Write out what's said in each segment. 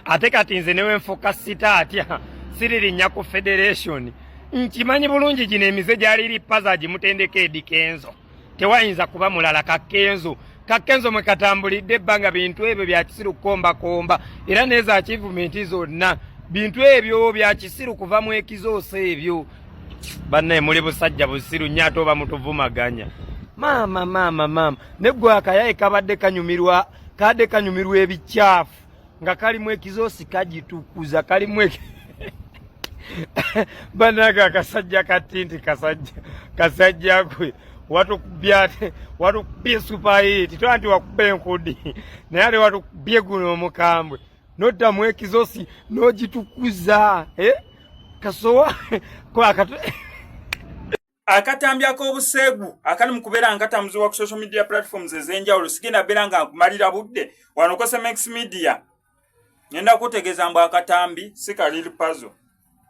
ate kati nze newe nfuka sita atya siririnnya ku federation nkimanyi bulungi gino emize gyali lipaza gimutendeka Eddy Kenzo tewayinza kuba mulala Kakenzo mwe katambulidde ebbanga bintu ebyo bya kisiru komba era neza achievement zonna bintu ebyo bya kisiru kuva mu ekizoose ebyo banne muli busajja busiru nyato ba mutuvumaganya mama negwa akayaye kabadde kanyumirwa ebikyafu nga kali mu ekizoosi kagitukuza kali mu banaga akasajja katinti kasajja kwe watu kubye super hit twanti wakubbe enkudi naye ali watu kubye guno omukambwe nodda mu ekizoosi n'ogitukuza kasowa akatambi ak'obuseegu akali mu kubeera nga katambuzibbwa ku social media platforms ez'enjawulo sigenda beera nga nkumalira budde wano ko Cemex Media ngenda kutegeeza mbu akatambi si kaliri puzzle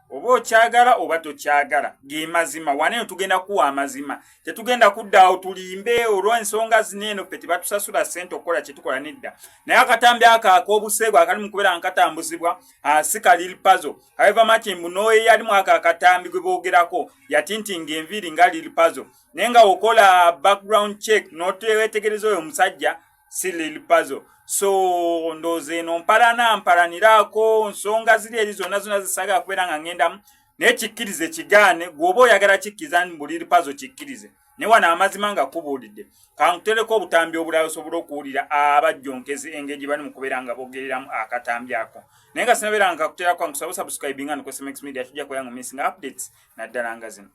oba okyagala oba tokyagala ge mazima waneeno tugenda kuwa amazima tetugenda kuddawo tulimbe olw'ensonga zineeno pe tebatusasula ssente okukola kye tukola nedda naye akatambi ako ak'obuseegu akali mu kubeera nga katambuzibwa si kaliri puzzle however much mbu n'oyo yalimu ako akatambi gwe boogerako yatintinga enviiri nga liri puzzle naye nga okola background check n'otewetegereza oyo omusajja si liri puzzle so ndoze no mpalaniraako nsonga ziri eri zonna zisaga kubeera nga ngendamu naye kikkirize kigaane gwoba oyagala kikkiriza mbuliri puzzle kikkirize naye wano amazima nga kubuulidde kankutereko obutambi obulala osobola okuwulira abajjonkezi engeri bali mu kubeera nga bogereramu akatambi ako naye nga sinabeera nga kakuterako nkusaba subscribinga no Cemex Media tujja kubeera missing updates naddala nga zino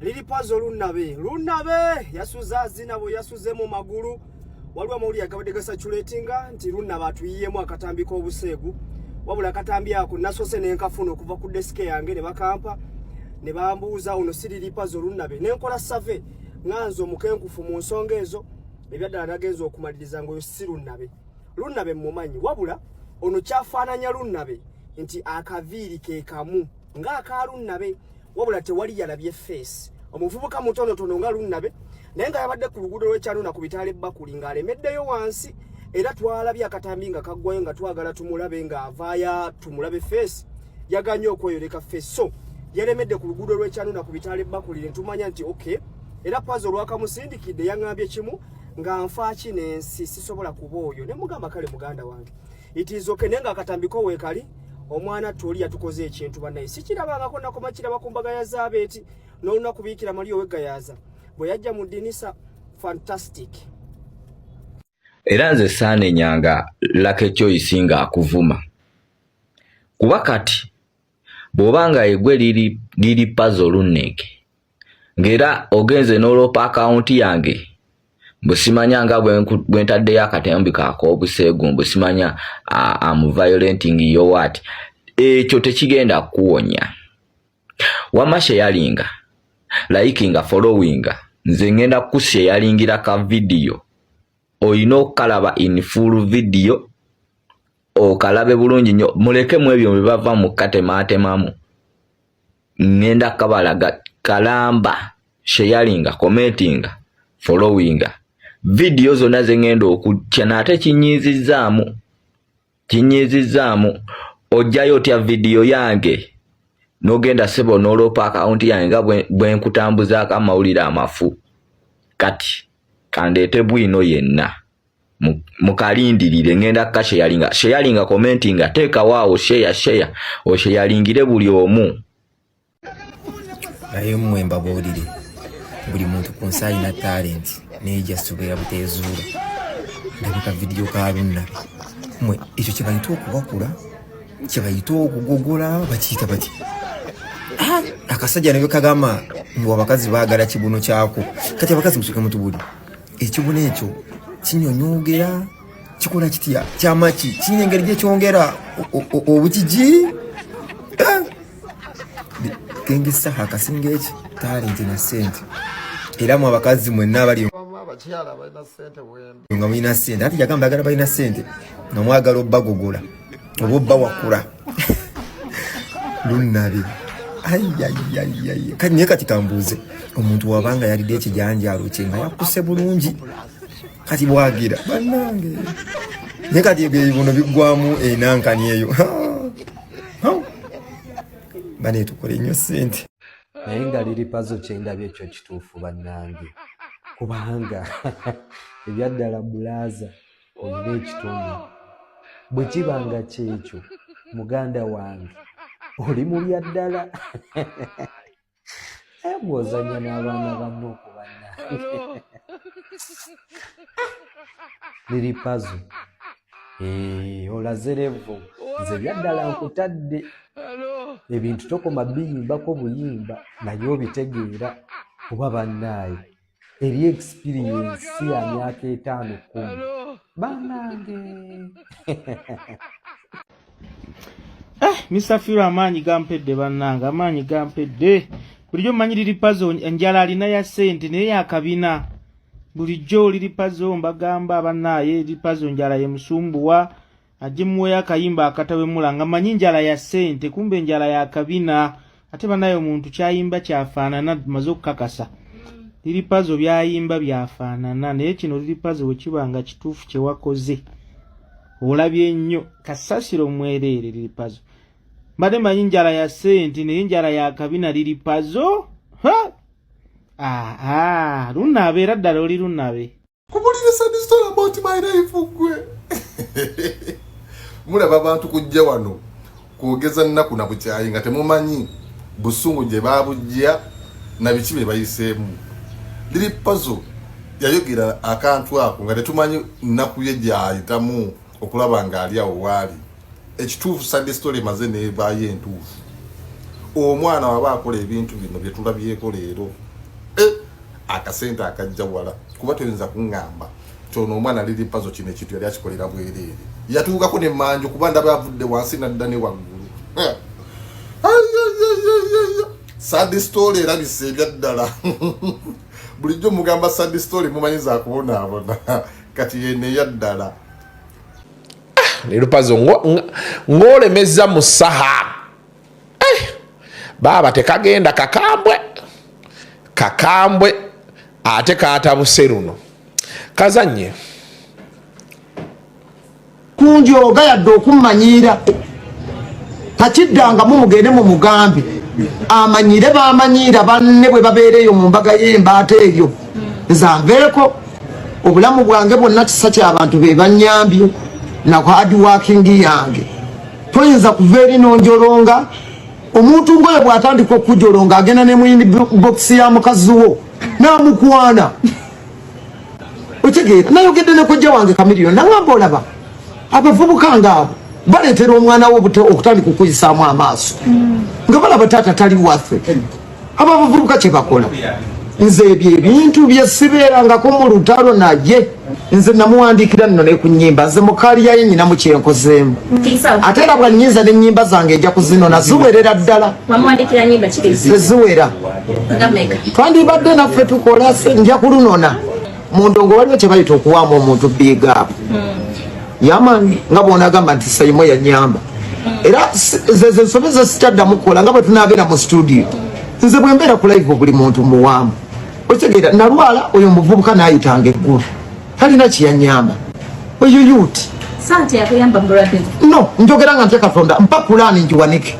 liri puzzle lunabe yasuza zinabo yasuze mu magulu waliwo amawulire agabadde gasatulatinga nti lunabe atuyiyemu akatambi k'obuseegu wabula akatambi ako nasose nenkafuna okuva ku desk yange ne bakampa ne bambuuza ono si liri puzzle lunabe nenkola save nganzo omukenkufu mu nsonga ezo ebyaddala nagenza okumaliriza ngaoyo si lunabe mumanyi wabula ono kyafaananya lunabe nti akaviiri ke kamu ng'aka lunabe wabula tewali yalabye face omuvubuka mutonotono nga lunabe naye nga yabadde ku luguudo lw'ekyaluna ku bitaala ebbakuli ng'alemeddeyo wansi era twalabye akatambi nga kaggwayo nga twagala tumulabe ng'avaaya tumulabe face yaganye okweyoleka face so yalemedde ku luguudo lw'ekyaluna ku bitaala ebbakuli ne tumanya nti okay era puzzle lwakamusindikidde yaŋŋambye kimu nga nfaaki n'ensi sisobola kuba oyo ne mugamba kale muganda wange it is okay naye nga akatambiko weekali omwana toli yatukoze ekintu bannaye sikirabangako nakoma kiraba ku mbaga ya Zabeeti n'olunaku biikira Mario Wegayaza bwe yajja mu ddinisa fantastic era nze saanenyanga Lucky Choice nga akuvuma kuba kati bw'obanga egwe liri puzzle lunneke ng'era ogenze n'oloopa akawunti yange mbusimanya bwe ntaddeyo akatambi k'obuseegu mbusimanya am violenting your what ekyo tekigenda kuwonya wama sharinga likinga followinga nze ngenda kusharingira ka video oyina okalaba in full video okalabe bulungi nnyo mulekemu ebyo bye bava mu katematemamu ngenda kabalaga kalamba sharinga commentinga followinga video zonna zengenda okutya nate kinyizizaamu ojjayo otya video yange nogenda sebo nolopa account yange nga bwe nkutambuzaako amawulire amafu kati kandeete bwino yenna mukalindirire ngenda sharinga commentinga teeka waawo share osharingire buli omu naye mwemba bwolire buli muntu ku nsi alina talent neja subira butezuula ndabika video ka lunabe mwe ekyo kyebayita okubakula kyebayita okugogola bakiyita bati akasajja ne kagamba mbu abakazi baagala kibuno kyako kati abakazi musuke mutubuli ekibuno ekyo kinyonyogera kikola kitya kyamaki kinyina engeri gyekyongera obukigi kengisa akasinga eki talent na sente era mu abakazi mwenna bali abakyala balina ssente bwembi nga mulina ssente ati yagamba agala balina ssente nomwagala obbagogola oba obba wakula lunabe kati naye kati kambuuze omuntu wabanga yalidde ekijanjalo kye nga yakuse bulungi kati bwagira bannange ne kati ebibuno bigwamu enankani eyo bane tukole nnyo ssente naye nga liri pazo kyendabye ekyo kituufu bannange kubanga ebyaddala bulaaza olina ekitundu bwe kibanga kyekyo muganda wange oli mu byaddala bw'ozanya n'abaana banno okubannange liri pazo olaze levo nze byaddala nkutadde ebintu tokoma biyimbako buyimba naye obitegeera kuba bannaaye eri experience ya myaka 5-10 bannange Mr. Firo amaanyi gampedde bannange amaanyi gampedde bulijjo mmanyi liri pazo enjala alina ya ssente naye yakabina bulijjo liri pazo mbagamba bannaaye liri pazo njala ye musumbuwa ajje muweyo akayimba akatawemula nga manyi njala ya ssente kumbe njala ya kabina ate bannaaye omuntu kyayimba kyafaanana maze okukakasa liri pazo byayimba byafaanana naye kino liri pazo bwe kibanga kituufu kye wakoze olabye nnyo kasasiro omwereere liri pazo mbadde manyi njala ya ssente naye njala ya kabina liri pazo lunabe era ddala oli lunabe kubulira sad story about my life gwe mulaba abantu kujja wano kwogeza nnaku na bukyayi nga temumanyi busungu gye babujja na biki bye bayiseemu liri pazo yayogera akantu ako nga tetumanyi nnaku ye gyayitamu okulaba nga ali awo waali ekituufu sad story maze neebaayo entuufu omwana waba akola ebintu bino bye tulabyeko leero akasente akajja wala kuba toyinza kuŋŋamba kyono omwana liri pazo kino ekintu yali akikolera bwereere yatuukako ne manju kuba ndaba avudde wansi nadda ne waggulu sad story erabise ebyaddala bulijjo mugamba sad story mumanyiza akubonaabona kati yeneyaddala lero pazo ng'olemeza mu ssaha baaba tekagenda kakambwe ate kaatabuse luno kazanye kunjoga yadde okummanyira takiddangamu mugende mu mugambi amanyire bamanyira banne bwe babeereeyo mu mbaga y'embaata eyo nzanveeko obulamu bwange bwonna kisa ky'abantu be bannyambye na hard working yange toyinza kuva eri nonjolonga omuntu ngoyo bw'atandika okujolonga agenda ne muyini box ya mukazi wo n'amukwana otegeera nayogedde ne kojja wange Kamiliyoni nangamba olaba abavubuka ngaabo baleetera omwana wo okutandika okuyisaamu amaaso nga balaba taata tali waffe abo abavubuka kye bakola nze ebyo ebintu bye sibeerangako mu lutalo naye nze namuwandiikira nno ne ku nnyimba nze mukaaliyayo nnyinamu kyenkozeemu ate era bwa nnyinza n'ennyimba zange ejja kuzinona ziwerera ddala teziwera twandibadde naffe tukola nja kulunona mu ndongo waliwo kye bayita okuwaamu omuntu biigaapu yamani nga bw'onagamba nti sayimo yannyamba era ze nsobeza sikyaddamu kukola nga bwe tunaabeera mu studio nze bwe mbeera ku live buli muntu muwaamu otegeera nalwala oyo muvubuka n'ayitanga eggulu talina kiyanyamba oyo yuti sante yakuyamba mbulwadde no njogera nga nte Katonda mpa pulaani njiwanike